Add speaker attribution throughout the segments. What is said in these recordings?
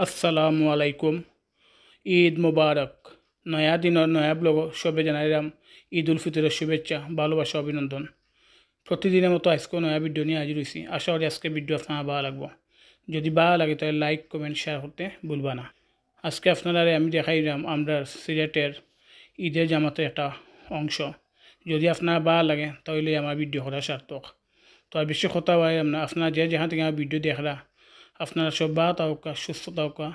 Speaker 1: আসসালামু আলাইকুম। ঈদ মুবারক। নয়া দিনের নয়া ব্লগ সবে জানাইলাম ঈদ উল ফিতরের শুভেচ্ছা, ভালোবাসা, অভিনন্দন। প্রতিদিনের মতো আজকেও নয়া ভিডিও নিয়ে হাজির হয়েছি। আশা করি আজকে ভিডিও আপনার ভালো লাগবো। যদি ভালো লাগে তাহলে লাইক কমেন্ট শেয়ার করতে ভুলবা না। আজকে আপনারা আমি দেখাইলাম আমরা সিলেটের ঈদের জামাতের একটা অংশ। যদি আপনার ভালো লাগে তাহলে আমার ভিডিও করা সার্থক। তো আর বেশি কথা পাইলাম না, আপনারা যে যেখান থেকে আমার ভিডিও দেখরা আপনারা সব ভালো থাকা, সুস্থ থাকা,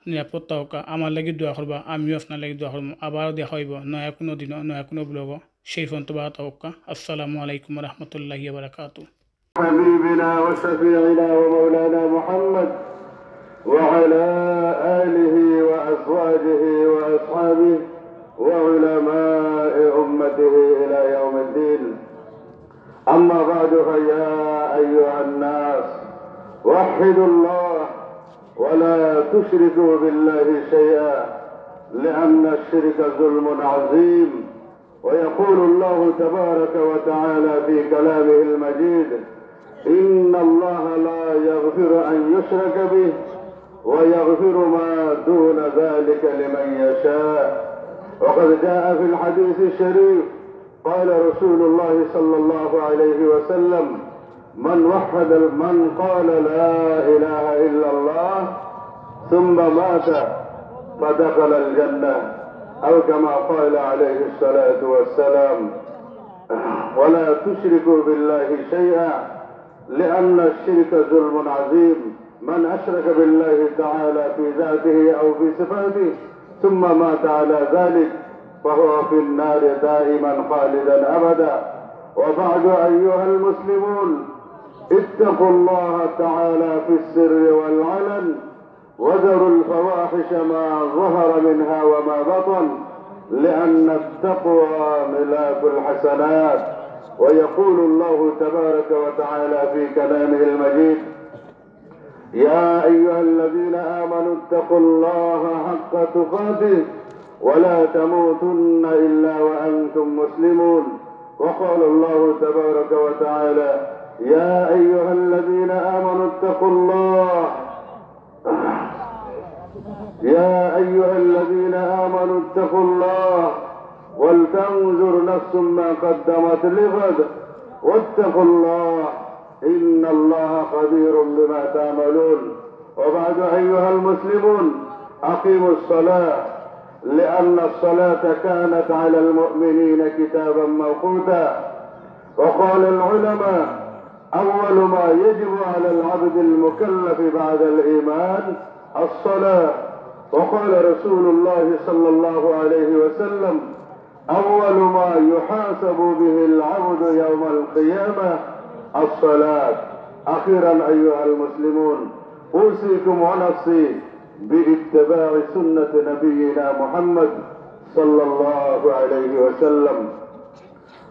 Speaker 1: নিরাপদ থাকা, আমার লাগি দোয়া করবা, আমিও আপনার লাগি দোয়া করবো। আবারও দেখা হইব নয়া কোনো দিন, নয়া কোনো ব্লগ। সেই পর্যন্ত ভালো থাকা। আসসালামু আলাইকুম রহমতুল্লাহি বারাকাতু।
Speaker 2: حبيبنا وشفيعنا ومولانا محمد وعلى آله وأزواجه وأصحابه وعلماء أمته إلى يوم الدين. أما بعد فيا أيها الناس وحدوا الله ولا تشركوا بالله شيئا لأن الشرك ظلم عظيم. ويقول الله تبارك وتعالى في كلامه المجيد: إن الله لا يغفر أن يشرك به ويغفر ما دون ذلك لمن يشاء. وقد جاء في الحديث الشريف قال رسول الله صلى الله عليه وسلم: من قال لا إله إلا الله ثم مات فدخل الجنة، أو كما قال عليه الصلاة والسلام: ولا تشركوا بالله شيئا لأن الشرك ظلم عظيم. من أشرك بالله تعالى في ذاته أو في صفاته ثم مات على ذلك فهو في النار دائما خالدا أبدا. وبعد أيها المسلمون، اتقوا الله تعالى في السر والعلن وذروا الفواحش ما ظهر منها وما بطن، لأن التقوى ملاك الحسنات. ويقول الله تبارك وتعالى في كلامه المجيد: يا أيها الذين آمنوا اتقوا الله حق تقاته ولا تموتن إلا وأنتم مسلمون. وقال الله تبارك وتعالى: يا أيها الذين آمنوا اتقوا الله يا أيها الذين آمنوا اتقوا الله ولتنظر نفس ما قدمت لغد واتقوا الله إن الله خبير بما تعملون. وبعد أيها المسلمون، أقيموا الصلاة لأن الصلاة كانت على المؤمنين كتابا موقوتا. وقال العلماء: أول ما يجب على العبد المكلف بعد الإيمان الصلاة. وقال رسول الله صلى الله عليه وسلم: أول ما يحاسب به العبد يوم القيامة الصلاة. أخيرا أيها المسلمون، أوصيكم ونفسي باتباع سنة نبينا محمد صلى الله عليه وسلم،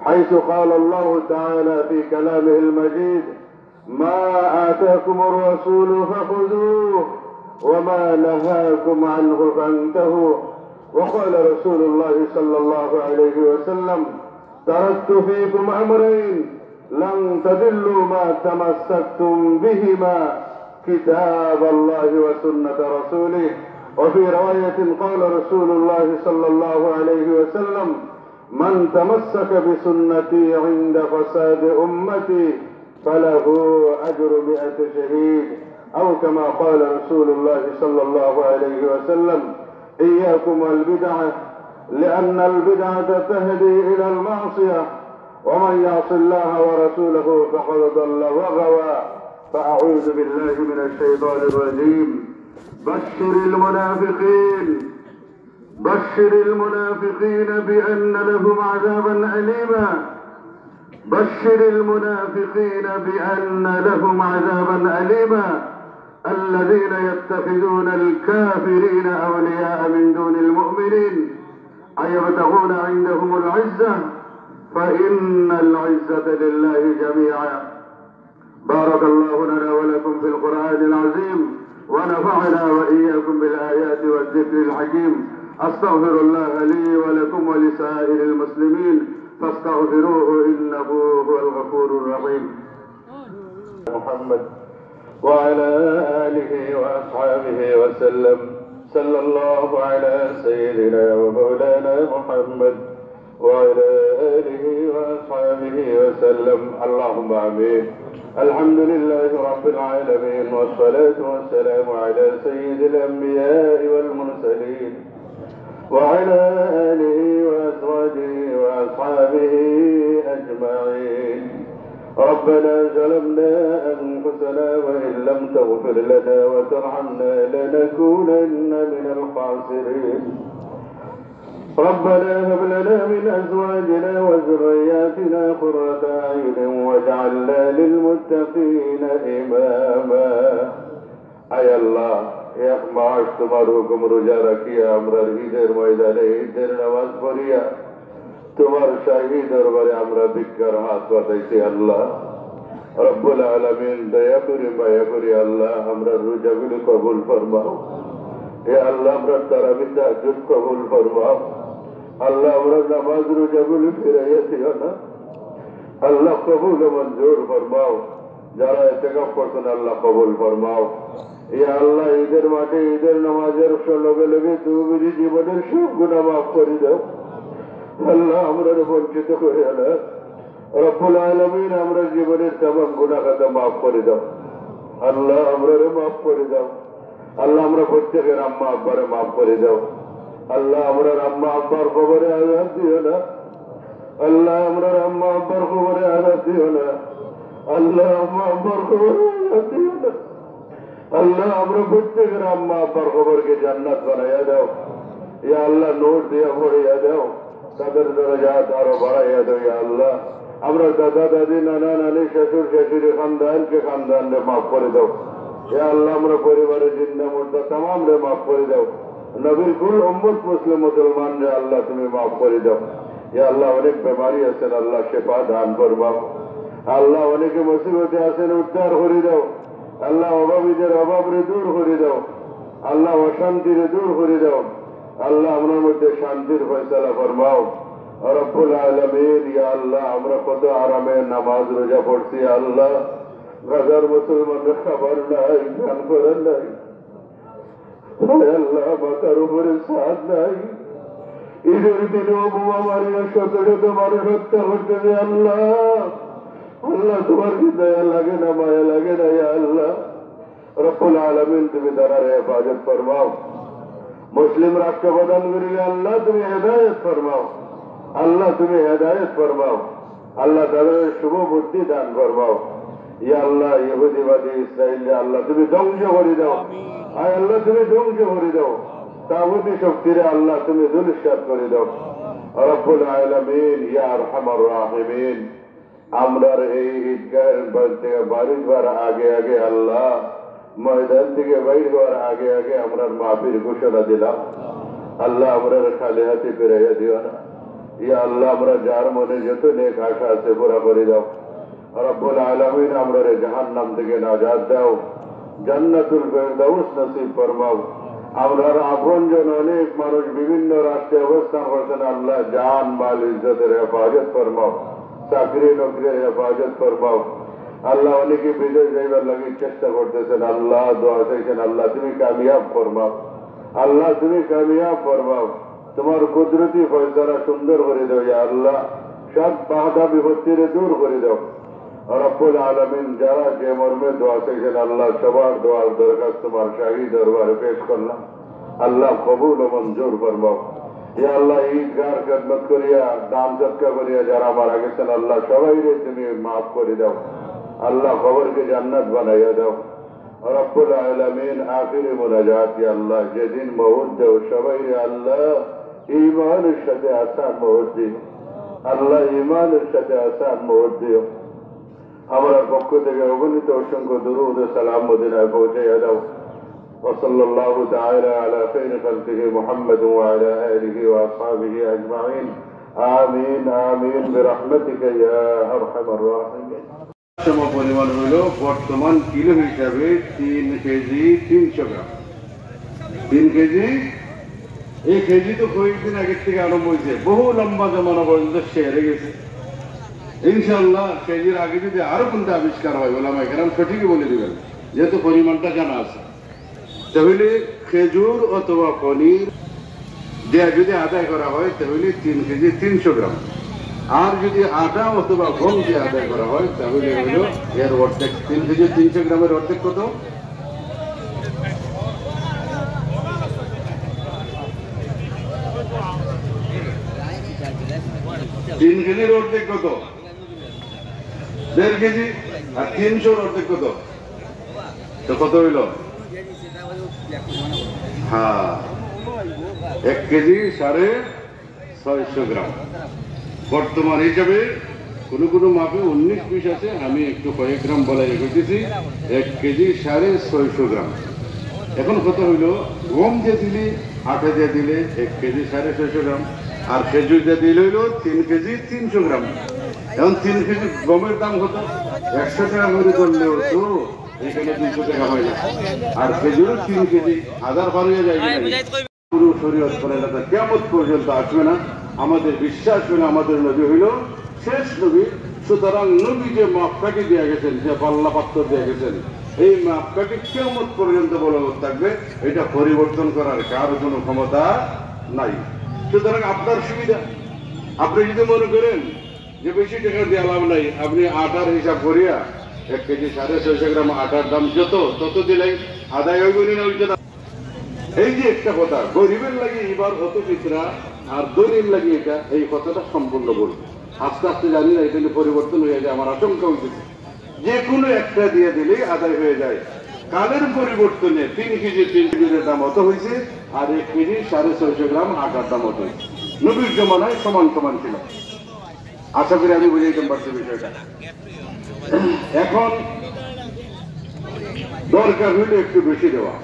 Speaker 2: حيث قال الله تعالى في كلامه المجيد: ما آتاكم الرسول فخذوه وما نهاكم عنه فانتهوا. وقال رسول الله صلى الله عليه وسلم: تركت فيكم أمرين لن تضلوا ما تمسكتم بهما، كتاب الله وسنة رسوله. وفي رواية قال رسول الله صلى الله عليه وسلم: من تمسك بسنتي عند فساد أمتي فله أجر 100 شهيد، أو كما قال رسول الله صلى الله عليه وسلم: إياكم والبدعة لأن البدعة تهدي إلى المعصية، ومن يعص الله ورسوله فقد ضل وغوى. فأعوذ بالله من الشيطان الرجيم. بشر المنافقين بأن لهم عذابا أليما. بشر المنافقين بأن لهم عذابا أليما الذين يتخذون الكافرين أولياء من دون المؤمنين أيبتغون عندهم العزة فإن العزة لله جميعا. بارك الله لنا ولكم في القرآن العظيم ونفعنا وإياكم بالآيات والذكر الحكيم. أستغفر الله لي ولكم ولسائر المسلمين فاستغفروه إنه هو الغفور الرحيم. محمد وعلى آله وأصحابه وسلم. صلى الله على سيدنا ومولانا محمد وعلى آله وأصحابه وسلم. اللهم آمين. الحمد لله رب العالمين، والصلاة والسلام على سيد الأنبياء والمرسلين وعلى آله وأزواجه وأصحابه أجمعين. ربنا ظلمنا أنفسنا وإن لم تغفر لنا وترحمنا لنكونن من الخاسرين. ربنا هب لنا من أزواجنا وذرياتنا قرة أعين واجعلنا للمتقين إماما. আয় আল্লাহ, এক মাস তোমার হুকুম রোজা রাখিয়া আমরা ঈদের ময়দানে ঈদের নামাজ পড়িয়া তোমার শাহী দরবারে আমরা ভিক্ষার হাত পাতাইছি। আল্লাহ রব্বুল আলামিন, দয়া করে মায়া করে আল্লাহ আমরা রোজাগুলো কবুল ফরমাও। এ আল্লাহ আমরা তারাবি তাহাজ্জুদ কবুল ফরমাও। আল্লাহ আমরা নামাজ রোজাগুলো ফিরাইয়া দিও না। আল্লাহ কবুল মঞ্জুর ফরমাও। যারা ইতিকাফ করছেন আল্লাহ কবুল ফরমাও। ইয়া আল্লাহ, ঈদের মাঠে ঈদের নামাজের লগে লগে তুমি জীবনের সব গুনাহ মাফ করে দাও। আল্লাহ আমরা বঞ্চিত করে না। রব্বুল আলামিন, আমরা জীবনের তামাম গুনাহ খাতা মাফ করে দাও। আল্লাহ আমরা মাফ করে দাও। আল্লাহ আমরা প্রত্যেকের আম্মা আব্বারে মাফ করে দাও। আল্লাহ আমরা আম্মা আব্বার খবরে আঘাত দিও না। আল্লাহ আমরা আম্মা আব্বার খবরে আঘাত দিও না। আল্লাহ আম্মা আব্বার খবরে আঘাত দিও না। আল্লাহ আমরা প্রত্যেকের আম্মা আব্বার খবরকে জান্নাত বানাইয়া দাও। ইয়া আল্লাহ নূর দিয়া ভরিয়া দাও। তাদের দরজাত আরো বাড়াইয়া দাও। ইয়া আল্লাহ আমরা দাদা দাদি নানা নানি শ্বশুর শাশুড়ি খানদানকে খানদানরে মাফ করে দাও। ইয়া আল্লাহ আমরা পরিবারের জিন্দা মুর্দা তামাম রে মাফ করে দাও। নবীর কুল উম্মত মুসলিম মুসলমান রে আল্লাহ তুমি মাফ করে দাও। ইয়া আল্লাহ অনেক বেমারি আছেন, আল্লাহ শেফা দান ফরমাও। আল্লাহ অনেকে মুসিবতে আছেন, উদ্ধার করে দাও। আল্লাহ অভাবীদের অভাব রে দূর করে দাও। আল্লাহ অশান্তি রে দূর করে দাও। আল্লাহ আপনার মধ্যে শান্তির ফয়সালা ফরমাও। রব্বুল আলামিন, ইয়া আল্লাহ আমরা কত আরামে নামাজ রোজা পড়ছি। আল্লাহ হাজার মুসলমানদের খাবার নাই, ধ্যান করার নাই। আল্লাহ মাথার উপরে সাদ নাই। ঈদের দিনে বোমা মারিয়া শত শত মানুষ হত্যা করতেছে। আল্লাহ আল্লাহ তোমার কি দয়া লাগে না, মায়া লাগে না? ইয়া আল্লাহ রব্বুল আলামিন, তুমি তার হেফাজত ফরমাও। মুসলিম রাষ্ট্র প্রধান করিলে আল্লাহ তুমি হেদায়ত ফরমাও। আল্লাহ তুমি হেদায়ত ফরমাও। আল্লাহ তাদের শুভ বুদ্ধি দান ফরমাও। ইয়া আল্লাহ ইহুদিবাদী ইসরায়েল আল্লাহ তুমি ধ্বংস করে দাও। আয় আল্লাহ তুমি ধ্বংস করে দাও। তাগুতি শক্তিরে আল্লাহ তুমি ধূলিসাৎ করে দাও। রব্বুল আলামিন, ইয়া আরহামার রাহিমিন, আমরার এই ঈদগাহের থেকে বাড়ি যাওয়ার আগে আগে আল্লাহ ময়দান থেকে বাইর হওয়ার আগে আগে আমরা মাফির ঘোষণা দিলাম। আল্লাহ আমরা খালি হাতে ফিরাইয়া দিও না। ইয়া আল্লাহ আমরা যার মনে যত নেক আশা আছে পুরা করে দাও। রব্বুল আলামিন, আমরা জাহান্নাম থেকে নাজাত দাও। জান্নাতুল ফেরদাউস নসিব ফরমাও। আমরার আপনজন অনেক মানুষ বিভিন্ন রাষ্ট্রে অবস্থান করছেন। আল্লাহ জান মাল ইজ্জতের হেফাজত ফরমাও। চাকরি নকরির হেফাজত ফরমাও। আল্লাহ অনেকে বিদেশ যাইবার লাগে চেষ্টা করতেছেন। আল্লাহ দোয়া চাইছেন, আল্লাহ তুমি কামিয়াব ফরমাও। আল্লাহ তুমি কামিয়াব ফরমাও। তোমার কুদরতি ফয়সালা সুন্দর করে দাও। ইয়া আল্লাহ সব বাধা বিপত্তিরে দূর করে দাও। রব্বুল আলামিন, যারা যে মর্মে দোয়া চাইছেন আল্লাহ সবার দোয়ার দরকার তোমার শাহী দরবারে পেশ করলাম। আল্লাহ কবুল ও মঞ্জুর ফরমাও। ইয়া আল্লাহ ঈদগার খেদমত করিয়া দান সদকা করিয়া যারা মারা গেছেন আল্লাহ সবাইরে তুমি মাফ করে দাও। আল্লাহ খবরকে জান্নাত বানাইয়া দাও। রব্বুল আলামিন, আখিরি মুনাজাত, ইয়া আল্লাহ যেদিন মউত দেও সবাইরে আল্লাহ ঈমানের সাথে আসান মউত দিও। আল্লাহ ঈমানের সাথে আসান মউত দিও। আমার পক্ষ থেকে অগণিত অসংখ্য দুরূদ ও সালাম মদিনায় পৌঁছাইয়া দাও। وصلى الله تعالى على خير خلقه محمد وعلى آله وأصحابه أجمعين آمين آمين برحمتك يا أرحم الراحمين। পরিমাণ হলো বর্তমান কিলো হিসাবে 3 কেজি 300 গ্রাম। 3 কেজি, এই কেজি তো কয়েকদিন আগের থেকে আরম্ভ হয়েছে, বহু লম্বা জমানা পর্যন্ত শেয়ারে গেছে। ইনশাআল্লাহ কেজির আগে যদি আরো কোনটা আবিষ্কার হয় ওলামায়ে কেরাম সঠিকই বলে দিবেন।
Speaker 3: যেহেতু পরিমাণটা জানা আছে, তাহলে খেজুর অথবা পনির দেয়া যদি আদায় করা হয় তাহলে 3 কেজি 300 গ্রাম। আর যদি আটা অথবা গম দিয়ে আদায় করা হয় তাহলে হলো এর অর্ধেক। 3 কেজি 300 গ্রামের অর্ধেক কত? 3 কেজির অর্ধেক কত? 1.5 কেজি। আর 300 অর্ধেক কত? তো কত হইল? হ্যাঁ, 1 কেজি 650 গ্রাম। বর্তমান হিসাবে কোনো কোনো মাপে 19-20 আছে, আমি একটু কয়েক গ্রাম বলে রেখেছি। 1 কেজি 650 গ্রাম। এখন কত হইল? গম যে দিলি, আটা দিয়ে দিলে 1 কেজি 650 গ্রাম, আর খেজুর দিয়ে দিলে হইল 3 কেজি 300 গ্রাম। এখন 3 কেজি গমের দাম কত? 100 টাকা করে ধরলেও তো এখানে 200 টাকা হয় না। আর খেজুর 3 কেজি 1000 পার হয়ে যায়। পুরো শরীয়ত ফরমাটা কিয়ামত পর্যন্ত আসবে না। আমাদের বিশ্বাস হলো আমাদের নবী হইল শেষ নবী। সুতরাং নবী যে মাপকাঠি দিয়ে গেছেন, যে পাল্লা পাত্র দিয়ে গেছেন, এই মাপকাঠি কিয়ামত পর্যন্ত বলবৎ থাকবে। এটা পরিবর্তন করার কারো কোনো ক্ষমতা নাই। সুতরাং আপনার সুবিধা, আপনি যদি মনে করেন যে বেশি টাকা দিয়ে লাভ নাই, আপনি আটার হিসাব করিয়া 1 কেজি 650 গ্রাম আটার দাম যত তত দিলেই আদায় হইবনি না? ওইটা এই যে একটা কথা, গরিবের লাগে এবার অত পিতরা আর দরিম লাগে এটা, এই কথাটা সম্পূর্ণ বলবো। আস্তে আস্তে জানি না এটা পরিবর্তন হয়ে যায়, আমার আশঙ্কা হইতেছে। যে কোনো একটা দিয়ে দিলেই আদায় হয়ে যায়। কালের পরিবর্তনে 3 কেজি 3 কেজির দাম অত হয়েছে, আর 1 কেজি 650 গ্রাম আটার দাম অত হয়েছে। নবীর জমানায় সমান সমান ছিল। আশা করি আমি বুঝাইতে পারছি বিষয়টা। এখন দরকার হইলে একটু বেশি দেওয়া।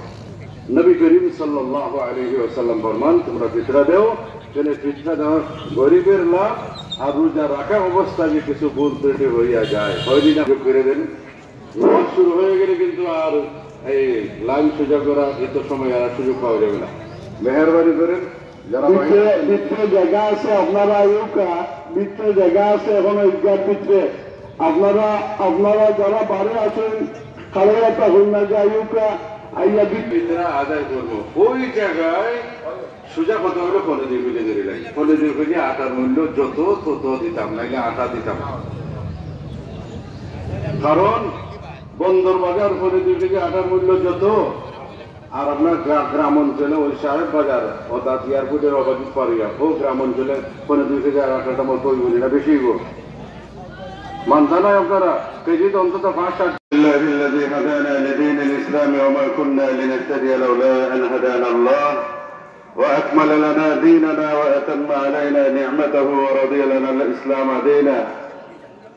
Speaker 3: নবী করিম সাল্লাল্লাহু আলাইহি ওয়াসাল্লাম ফরমান, তোমরা ফিতরা দাও। কেন ফিতরা দেওয়া গরিবের লাভ, আর রোজা রাখা অবস্থায় যে কিছু ভুল ত্রুটি হইয়া যায়, হয়নি না করে দেন। শুরু হয়ে গেলে কিন্তু আর এই লাইন সোজা করা এত সময় আর সুযোগ পাওয়া যাবে না। মেহরবানি করেন যারা ভিতরে জায়গা আছে, আপনারা ভিতরে জায়গা আছে এখন ঈদগার ভিতরে, আপনারা যারা বাড়ি আছেন খালি একটা হইনা যায় আইয়া ভিতরে আদায় করবো। ওই জায়গায় সোজা কথা হলো 15 কেজি ধরে লাগে। 15 কেজি আটার মূল্য যত তত দিতাম, নাকি আটা দিতাম। কারণ বন্দর বাজার 15 কেজি আটার মূল্য যত, আর আপনার গ্রাম অঞ্চলে ওই সাহেব বাজার অর্থাৎ এয়ারপোর্টের অবাধিক পারিয়া ও গ্রাম অঞ্চলে 15 কেজি আটাটা মতো ওই বলি না, বেশি গো মানতা নয় আপনারা। কেজি তো অন্তত 5-8। الذي هدانا لدين الإسلام وما كنا لنهتدي لولا أن هدانا الله وأكمل لنا ديننا وأتم علينا نعمته ورضي لنا الإسلام دينا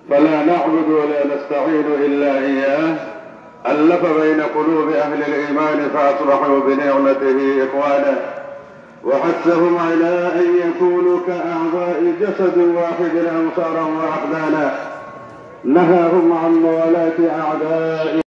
Speaker 3: فلا نعبد ولا نستعين إلا إياه ألف بين قلوب أهل الإيمان فأصبحوا بنعمته إخوانا وحثهم على أن يكونوا كأعضاء جسد واحد أنصارا وعقدانا نهاهم عن موالاة أعداء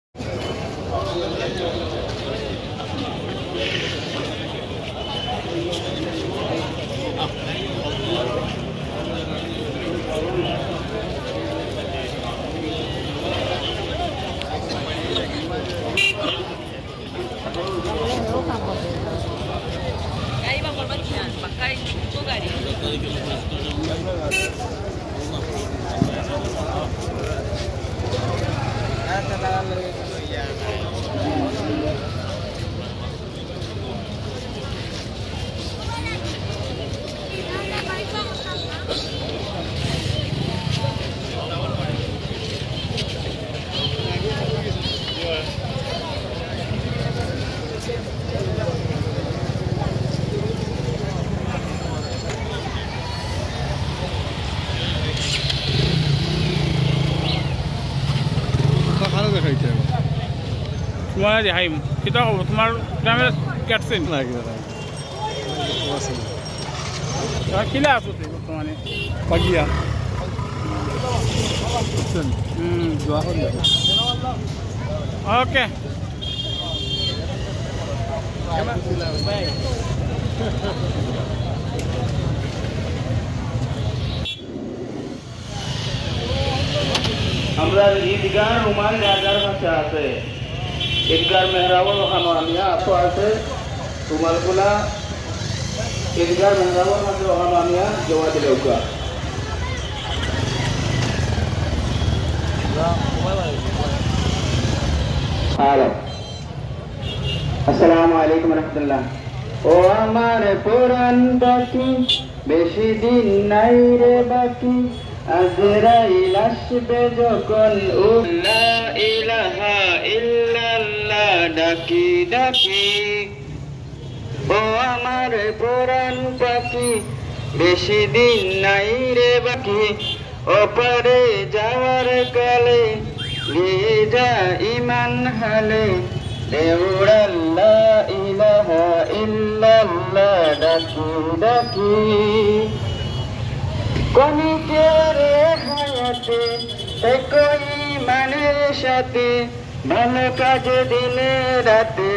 Speaker 1: তোমার দেখাইম কিতা খবর? তোমার গ্রামের কাটছেন কিলা আছো তুই বর্তমানে?
Speaker 4: পাগিয়া
Speaker 1: ওকে
Speaker 5: আমরা ঈদগাহ রুমাল যার যার কাছে আছে
Speaker 1: ঈদগার মেহরাবও হামানিয়া আতো আছে তোমালগুলা ঈদগার মেহরাবর মাঝে হামানিয়া জমা দিলে উকা হ্যালো আসসালামু আলাইকুম রহমতুল্লাহ ও আমার পুরান বাকি বেশি দিন নাই রে বাকি আজরাইল আসবে যখন লা ইলাহা ইল্লাল্লাহ ডাকি ডাকি ও আমার পুরান বাকি বেশি দিন নাই রে বাকি ওপারে যাওয়ার কালে গিয়ে যা ইমান হালে দেউড়াল্লা ইলাহা ইল্লাল্লাহ ডাকি ডাকি কনিকের হায়াতে একই মানের সাথে ভালো কাজে দিনে রাতে